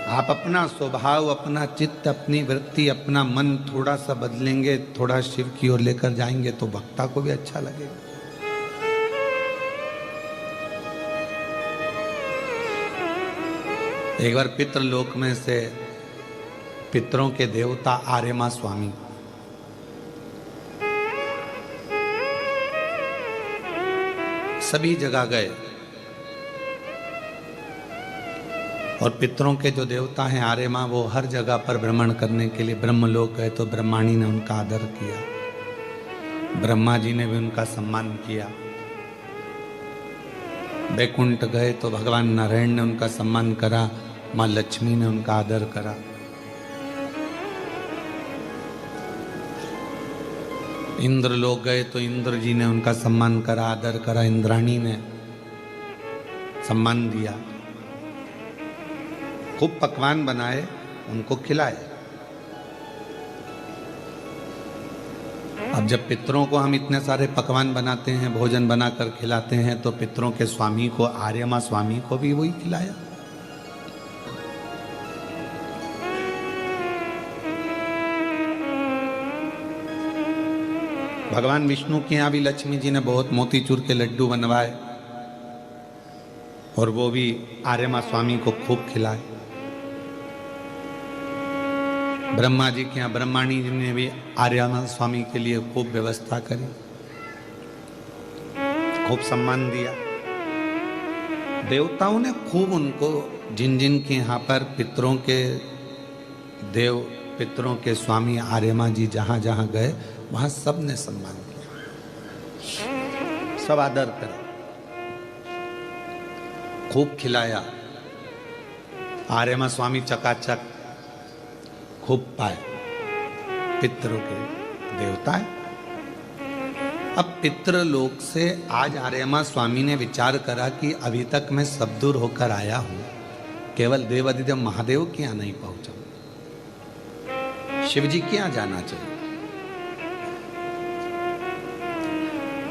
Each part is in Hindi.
आप अपना स्वभाव, अपना चित्त, अपनी वृत्ति, अपना मन थोड़ा सा बदलेंगे, थोड़ा शिव की ओर लेकर जाएंगे तो वक्ता को भी अच्छा लगेगा। एक बार पितृलोक में से पितरों के देवता आर्यमा स्वामी सभी जगह गए और पितरों के जो देवता हैं आर्यमा, वो हर जगह पर भ्रमण करने के लिए ब्रह्मलोक गए तो ब्रह्माणी ने उनका आदर किया, ब्रह्मा जी ने भी उनका सम्मान किया। वैकुंठ गए तो भगवान नारायण ने उनका सम्मान करा, माँ लक्ष्मी ने उनका आदर करा। इंद्र लोग गए तो इंद्र जी ने उनका सम्मान करा, आदर करा, इंद्राणी ने सम्मान दिया। खूब पकवान बनाए, उनको खिलाए। अब जब पितरों को हम इतने सारे पकवान बनाते हैं, भोजन बनाकर खिलाते हैं, तो पितरों के स्वामी को, आर्यमा स्वामी को भी वही खिलाया। भगवान विष्णु के यहाँ भी लक्ष्मी जी ने बहुत मोतीचूर के लड्डू बनवाए और वो भी आर्यमा स्वामी को खूब खिलाए। ब्रह्मा जी के यहाँ ब्रह्माणी जी ने भी आर्यमा स्वामी के लिए खूब व्यवस्था करी, खूब सम्मान दिया। देवताओं ने खूब उनको, जिन जिन के यहाँ पर पितरों के देव, पितरों के स्वामी आर्यमा जी जहाँ जहाँ गए वहाँ सब ने सम्मान किया, सब आदर करा, खूब खिलाया। आर्यमा स्वामी चकाचक खूब पाए, पितरों के देवता है। अब पितृलोक से आज आर्यमा स्वामी ने विचार करा कि अभी तक मैं सब दूर होकर आया हूं, केवल देवाधिदेव महादेव के यहाँ नहीं पहुंचा, शिव जी के यहाँ जाना चाहिए।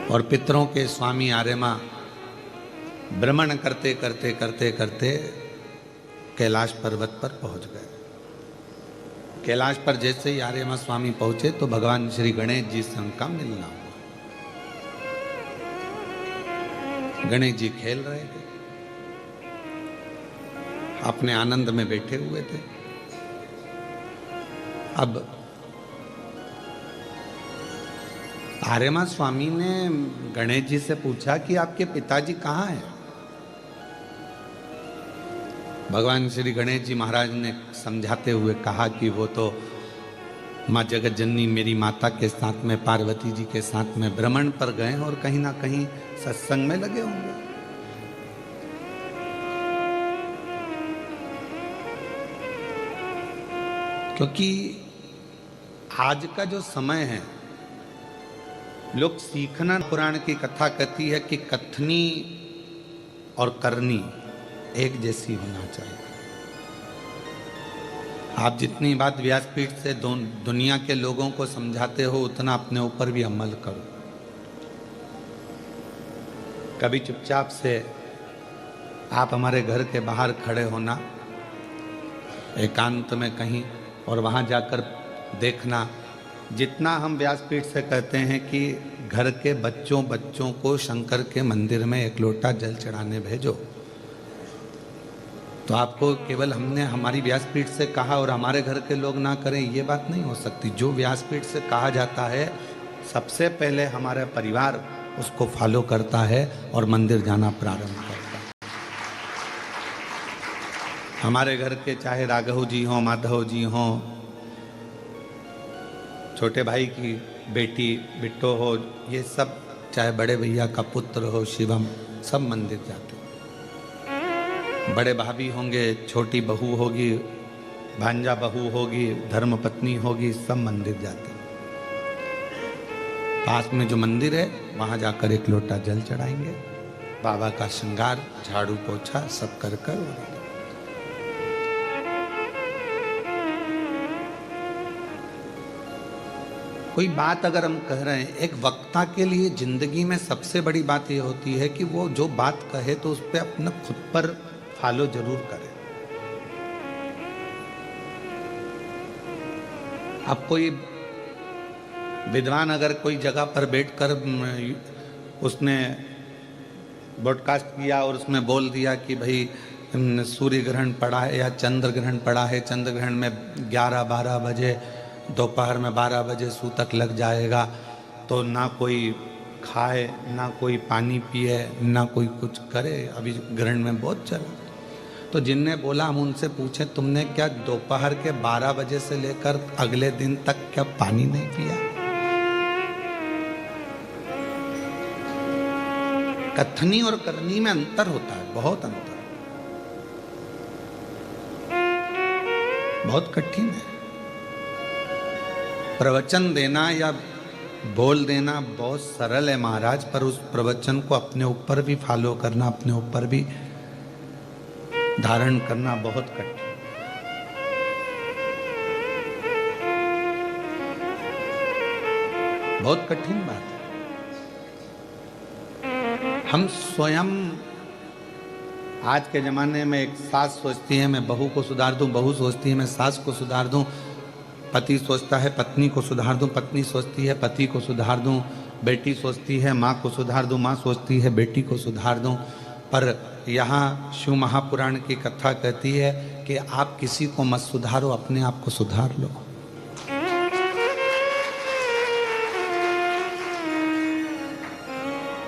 और पितरों के स्वामी आर्यमा भ्रमण करते करते करते करते कैलाश पर्वत पर पहुंच गए। कैलाश पर जैसे ही आर्यमा स्वामी पहुंचे तो भगवान श्री गणेश जी से उनका मिलना हुआ। गणेश जी खेल रहे थे, अपने आनंद में बैठे हुए थे। अब आर्यमा स्वामी ने गणेश जी से पूछा कि आपके पिताजी कहाँ हैं? भगवान श्री गणेश जी महाराज ने समझाते हुए कहा कि वो तो माँ जगत जननी मेरी माता के साथ में, पार्वती जी के साथ में भ्रमण पर गए और कहीं ना कहीं सत्संग में लगे होंगे। क्योंकि आज का जो समय है, लोग सीखना, पुराण की कथा कहती है कि कथनी और करनी एक जैसी होना चाहिए। आप जितनी बात व्यासपीठ से दुनिया के लोगों को समझाते हो, उतना अपने ऊपर भी अमल करो। कभी चुपचाप से आप हमारे घर के बाहर खड़े होना एकांत में कहीं, और वहां जाकर देखना, जितना हम व्यासपीठ से कहते हैं कि घर के बच्चों को शंकर के मंदिर में एक लोटा जल चढ़ाने भेजो, तो आपको केवल हमने हमारी व्यासपीठ से कहा और हमारे घर के लोग ना करें, ये बात नहीं हो सकती। जो व्यासपीठ से कहा जाता है, सबसे पहले हमारा परिवार उसको फॉलो करता है और मंदिर जाना प्रारंभ करता है। हमारे घर के चाहे राघव जी हों, माधव जी हों, छोटे भाई की बेटी बिट्टो हो, ये सब, चाहे बड़े भैया का पुत्र हो शिवम, सब मंदिर जाते। बड़े भाभी होंगे, छोटी बहू होगी, भांजा बहू होगी, धर्म पत्नी होगी, सब मंदिर जाते। पास में जो मंदिर है वहां जाकर एक लोटा जल चढ़ाएंगे, बाबा का श्रृंगार, झाड़ू पोछा सब कर कर। कोई बात अगर हम कह रहे हैं, एक वक्ता के लिए जिंदगी में सबसे बड़ी बात यह होती है कि वो जो बात कहे तो उस पर अपना खुद पर फॉलो जरूर करे। अब कोई विद्वान अगर कोई जगह पर बैठकर उसने ब्रॉडकास्ट किया और उसमें बोल दिया कि भाई सूर्य ग्रहण पड़ा है या चंद्र ग्रहण पड़ा है, चंद्र ग्रहण में 11-12 बजे दोपहर में 12 बजे सूतक लग जाएगा, तो ना कोई खाए ना कोई पानी पिए ना कोई कुछ करे, अभी ग्रहण में बहुत चला। तो जिनने बोला हम उनसे पूछे तुमने क्या दोपहर के 12 बजे से लेकर अगले दिन तक क्या पानी नहीं पिया? कथनी और करनी में अंतर होता है, बहुत अंतर, बहुत कठिन है। प्रवचन देना या बोल देना बहुत सरल है महाराज, पर उस प्रवचन को अपने ऊपर भी फॉलो करना, अपने ऊपर भी धारण करना बहुत कठिन। बहुत कठिन बात है। हम स्वयं आज के ज़माने में एक सास सोचती है मैं बहू को सुधार दूं, बहू सोचती है मैं सास को सुधार दूं, पति सोचता है पत्नी को सुधार दूं, पत्नी सोचती है पति को सुधार दूं, बेटी सोचती है माँ को सुधार दूं, माँ सोचती है बेटी को सुधार दूं। पर यहाँ शिव महापुराण की कथा कहती है कि आप किसी को मत सुधारो, अपने आप को सुधार लो।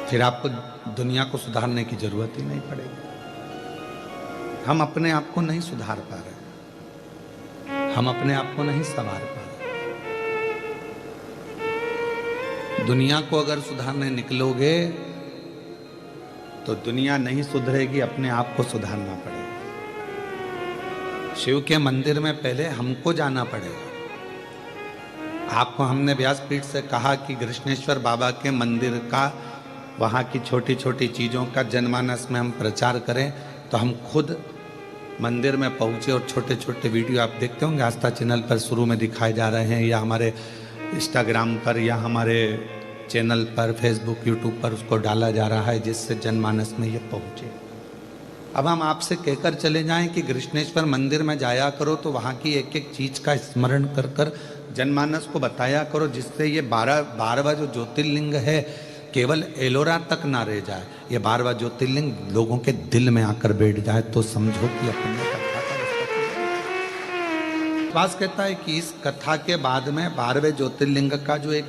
फिर आपको दुनिया को सुधारने की जरूरत ही नहीं पड़ेगी। हम अपने आप को नहीं सुधार पा रहे, हम अपने आप को नहीं संवार पा रहे। दुनिया को अगर सुधारने निकलोगे तो दुनिया नहीं सुधरेगी, अपने आप को सुधारना पड़ेगा। शिव के मंदिर में पहले हमको जाना पड़ेगा। आपको हमने व्यासपीठ से कहा कि कृष्णेश्वर बाबा के मंदिर का, वहाँ की छोटी छोटी चीज़ों का जनमानस में हम प्रचार करें, तो हम खुद मंदिर में पहुँचे और छोटे छोटे वीडियो आप देखते होंगे आस्था चैनल पर शुरू में दिखाए जा रहे हैं, या हमारे इंस्टाग्राम पर या हमारे चैनल पर फेसबुक यूट्यूब पर उसको डाला जा रहा है, जिससे जनमानस में ये पहुँचे। अब हम आपसे कहकर चले जाएं कि कृष्णेश्वर मंदिर में जाया करो तो वहाँ की एक एक चीज़ का स्मरण कर कर जनमानस को बताया करो, जिससे ये 12वां जो ज्योतिर्लिंग है केवल एलोरा तक ना रह जाए, ये 12वां ज्योतिर्लिंग लोगों के दिल में आकर बैठ जाए, तो समझो कि अपने कथा का विश्वास कहता है कि इस कथा के बाद में 12वें ज्योतिर्लिंग का जो एक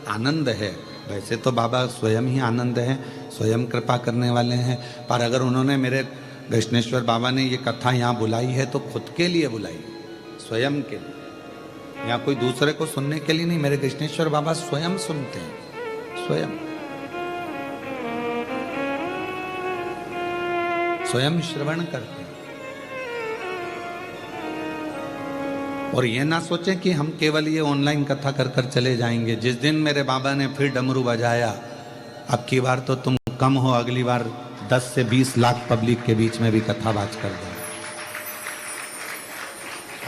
आनंद है, वैसे तो बाबा स्वयं ही आनंद हैं, स्वयं कृपा करने वाले हैं, पर अगर उन्होंने मेरे कृष्णेश्वर बाबा ने ये कथा यहाँ बुलाई है तो खुद के लिए बुलाई, स्वयं के लिए, या कोई दूसरे को सुनने के लिए नहीं। मेरे कृष्णेश्वर बाबा स्वयं सुनते हैं, स्वयं श्रवण करते हैं। और ये ना सोचें कि हम केवल ये ऑनलाइन कथा कर कर चले जाएंगे। जिस दिन मेरे बाबा ने फिर डमरू बजाया, अब की बार तो तुम कम हो, अगली बार 10 से 20 लाख पब्लिक के बीच में भी कथा बाज कर दो।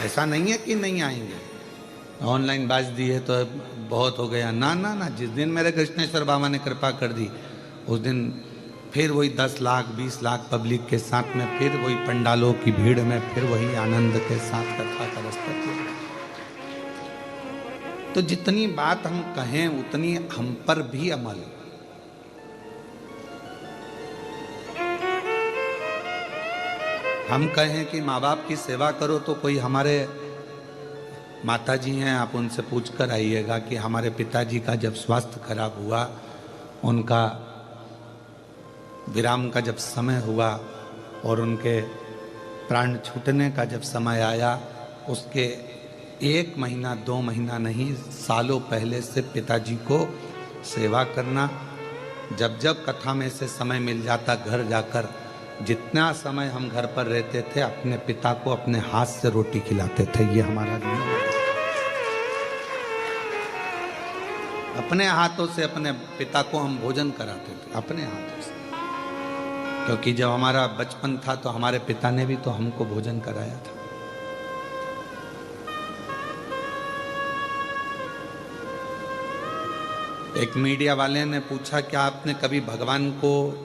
ऐसा नहीं है कि नहीं आएंगे, ऑनलाइन बाज दी है तो बहुत हो गया, ना ना ना। जिस दिन मेरे कृष्णेश्वर बाबा ने कृपा कर दी, उस दिन फिर वही 10 लाख 20 लाख पब्लिक के साथ में, फिर वही पंडालों की भीड़ में, फिर वही आनंद के साथ कथा का रास्ता। तो जितनी बात हम कहें उतनी हम पर भी अमल। हम कहें कि माँ बाप की सेवा करो, तो कोई हमारे माता जी हैं, आप उनसे पूछ कर आइएगा कि हमारे पिताजी का जब स्वास्थ्य खराब हुआ, उनका विराम का जब समय हुआ और उनके प्राण छूटने का जब समय आया, उसके 1 महीना 2 महीना नहीं, सालों पहले से पिताजी को सेवा करना। जब जब कथा में से समय मिल जाता, घर जाकर जितना समय हम घर पर रहते थे, अपने पिता को अपने हाथ से रोटी खिलाते थे। ये हमारा नियम है। अपने हाथों से अपने पिता को हम भोजन कराते थे, अपने हाथों से। क्योंकि जब हमारा बचपन था तो हमारे पिता ने भी तो हमको भोजन कराया था। एक मीडिया वाले ने पूछा कि आपने कभी भगवान को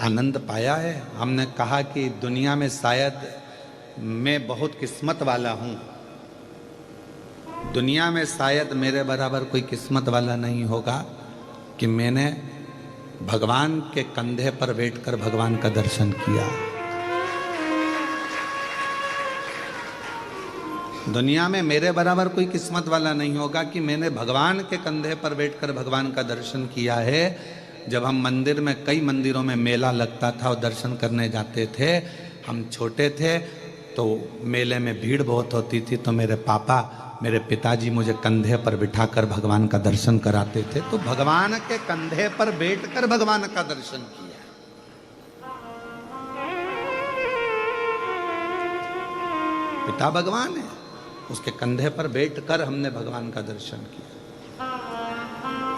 आनंद पाया है? हमने कहा कि दुनिया में शायद मैं बहुत किस्मत वाला हूँ दुनिया में शायद मेरे बराबर कोई किस्मत वाला नहीं होगा कि मैंने भगवान के कंधे पर बैठकर भगवान का दर्शन किया। दुनिया में मेरे बराबर कोई किस्मत वाला नहीं होगा कि मैंने भगवान के कंधे पर बैठकर भगवान का दर्शन किया है। जब हम मंदिर में, कई मंदिरों में मेला लगता था और दर्शन करने जाते थे, हम छोटे थे तो मेले में भीड़ बहुत होती थी, तो मेरे पापा, मेरे पिताजी मुझे कंधे पर बिठाकर भगवान का दर्शन कराते थे। तो भगवान के कंधे पर बैठकर भगवान का दर्शन किया। पिता भगवान है, उसके कंधे पर बैठकर हमने भगवान का दर्शन किया।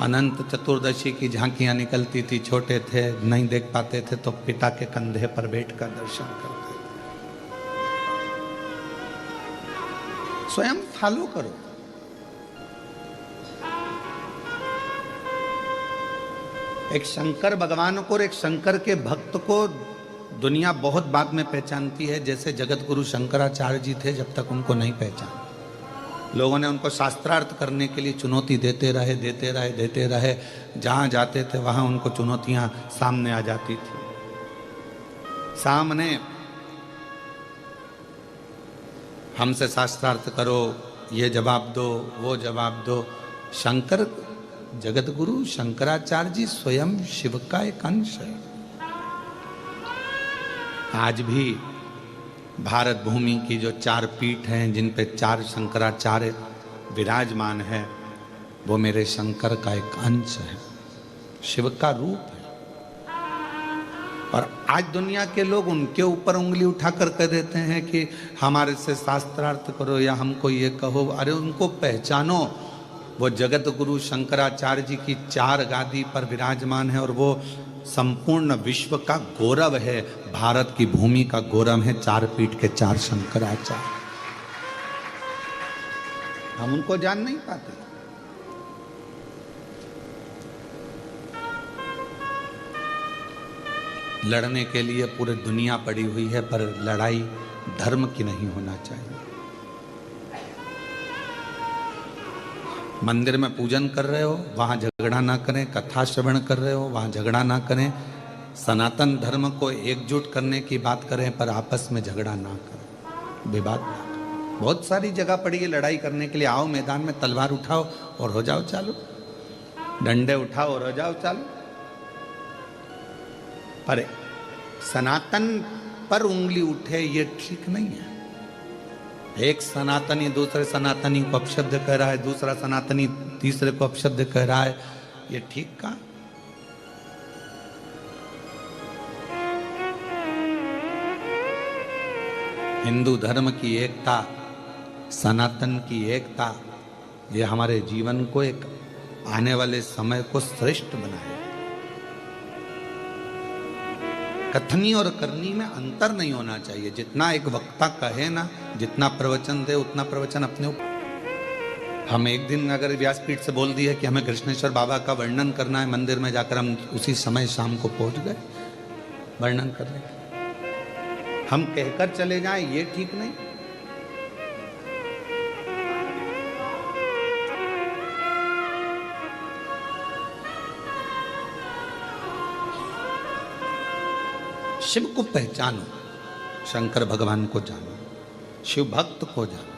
अनंत चतुर्दशी की झांकियां निकलती थी, छोटे थे नहीं देख पाते थे, तो पिता के कंधे पर बैठकर दर्शन करते। स्वयं फॉलो करो। एक शंकर भगवान को और एक शंकर के भक्त को दुनिया बहुत बाद में पहचानती है। जैसे जगत गुरु शंकराचार्य जी थे, जब तक उनको नहीं पहचाना, लोगों ने उनको शास्त्रार्थ करने के लिए चुनौती देते रहे। जहां जाते थे वहां उनको चुनौतियां सामने आ जाती थी। सामने हमसे शास्त्रार्थ करो, ये जवाब दो, वो जवाब दो। शंकर, जगत गुरु शंकराचार्य जी स्वयं शिव का एक अंश है। आज भी भारत भूमि की जो 4 पीठ हैं, जिन पे 4 शंकराचार्य विराजमान है, वो मेरे शंकर का एक अंश है, शिव का रूप है। और आज दुनिया के लोग उनके ऊपर उंगली उठाकर कह देते हैं कि हमारे से शास्त्रार्थ करो या हमको ये कहो। अरे उनको पहचानो, वो जगत गुरु शंकराचार्य जी की 4 गादी पर विराजमान है और वो संपूर्ण विश्व का गौरव है, भारत की भूमि का गौरव है। 4 पीठ के 4 शंकराचार्य, हम उनको जान नहीं पाते। लड़ने के लिए पूरी दुनिया पड़ी हुई है, पर लड़ाई धर्म की नहीं होना चाहिए। मंदिर में पूजन कर रहे हो, वहां झगड़ा ना करें। कथा श्रवण कर रहे हो, वहां झगड़ा ना करें। सनातन धर्म को एकजुट करने की बात करें, पर आपस में झगड़ा ना करें, विवाद ना करें। बहुत सारी जगह पड़ी है लड़ाई करने के लिए। आओ मैदान में, तलवार उठाओ और हो जाओ चालू, डंडे उठाओ और हो जाओ चालू। पर सनातन पर उंगली उठे, ये ठीक नहीं है। एक सनातनी दूसरे सनातनी को अपशब्द कह रहा है, दूसरा सनातनी तीसरे को अपशब्द कह रहा है, ये ठीक का? हिंदू धर्म की एकता, सनातन की एकता, ये हमारे जीवन को एक आने वाले समय को श्रेष्ठ बनाए। कथनी और करनी में अंतर नहीं होना चाहिए। जितना एक वक्ता कहे ना, जितना प्रवचन दे, उतना प्रवचन अपने ऊपर। हम एक दिन अगर व्यासपीठ से बोल दिए कि हमें कृष्णेश्वर बाबा का वर्णन करना है मंदिर में जाकर, हम उसी समय शाम को पहुंच गए वर्णन करने। हम कहकर चले जाएं, ये ठीक नहीं। शिव को पहचानो, शंकर भगवान को जानो, शिव भक्त को जानो।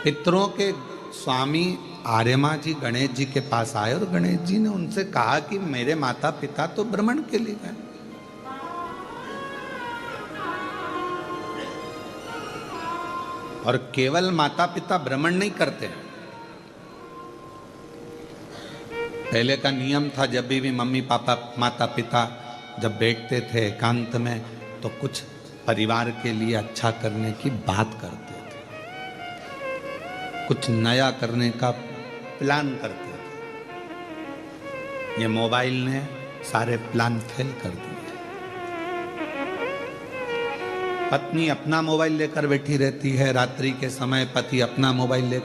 पितरों के स्वामी आर्यमा जी गणेश जी के पास आए और गणेश जी ने उनसे कहा कि मेरे माता पिता तो भ्रमण के लिए गए, और केवल माता पिता भ्रमण नहीं करते। पहले का नियम था, जब भी मम्मी पापा माता पिता जब बैठते थे एकांत में, तो कुछ परिवार के लिए अच्छा करने की बात करते थे, कुछ नया करने का प्लान करते थे। ये मोबाइल ने सारे प्लान फेल कर दिए। पत्नी अपना मोबाइल लेकर बैठी रहती है, रात्रि के समय पति अपना मोबाइल लेकर